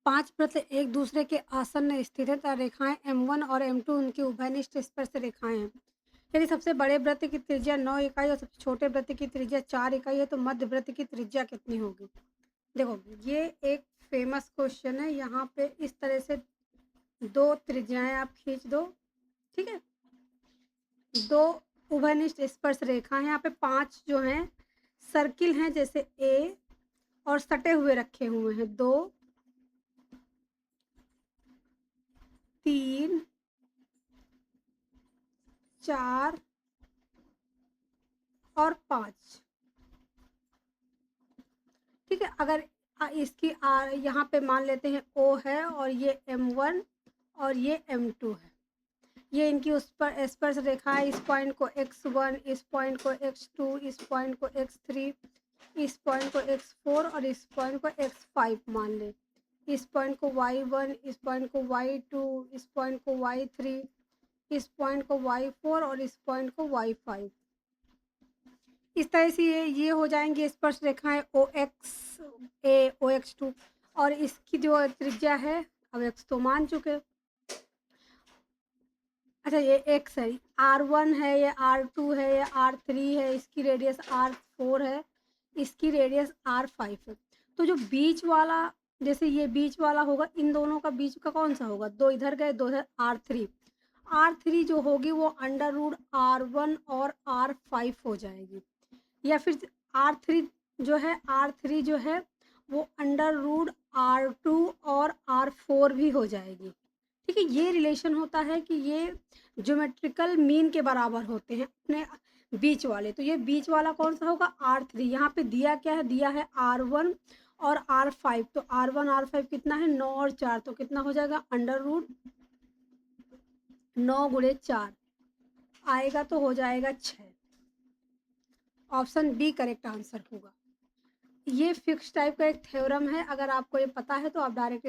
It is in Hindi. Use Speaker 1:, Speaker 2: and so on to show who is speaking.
Speaker 1: 5 वृत्त एक दूसरे के आसन्न स्थित हैं तथा रेखाएं M1 और M2 उनकी उभयनिष्ठ स्पर्श रेखाएं हैं। यदि सबसे बड़े वृत्त की त्रिज्या 9 इकाई और सबसे छोटे वृत्त की त्रिज्या 4 इकाई है तो मध्य वृत्त की त्रिज्या कितनी होगी? देखो, ये एक फेमस क्वेश्चन है। यहाँ पे इस तरह से 2 त्रिज्याएं आप खींच दो, ठीक है? 2 उभयनिष्ठ स्पर्श रेखा है। यहाँ पे 5 जो हैं सर्किल हैं, जैसे ए, और सटे हुए रखे हुए हैं 2, 3, 4 और 5। ठीक है, अगर इसकी यहाँ पे मान लेते हैं O है और ये M1 और ये M2 है। ये इनकी उस पर स्पर्श रेखा है। इस पॉइंट को X1, इस पॉइंट को X2, इस पॉइंट को X3, इस पॉइंट को X4 और इस पॉइंट को X5 मान लें। इस पॉइंट को Y1, इस पॉइंट को Y2, इस पॉइंट को Y3, इस पॉइंट को Y4 और इस पॉइंट को Y5। इस तरह से ये हो जाएंगे स्पर्श रेखाएं OX1, OX2 और इसकी जो त्रिज्या है, अब X तो मान चुके। अच्छा, ये X है, R1 है, ये R2 है, ये R3 है, इसकी रेडियस R4 है, इसकी रेडियस R5 है। तो जो बीच वाला, जैसे ये बीच वाला होगा, इन दोनों का बीच का कौन सा होगा? 2 इधर गए, 2 इधर, R3। R3 जो होगी वो √R1 और R5 हो जाएगी, या फिर R3 जो है वो √R2 और R4 भी हो जाएगी। ठीक है, ये रिलेशन होता है कि ये ज्योमेट्रिकल मीन के बराबर होते हैं अपने बीच वाले। तो ये बीच वाला कौन सा होगा? R3। यहाँ पे दिया क्या है? दिया है R1 और R5। तो R1 R5 कितना है? 9 और 4, तो कितना हो जाएगा? √9 गुणे 4 आएगा, तो हो जाएगा 6। ऑप्शन बी करेक्ट आंसर होगा। ये फिक्स टाइप का एक थ्योरम है। अगर आपको ये पता है तो आप डायरेक्ट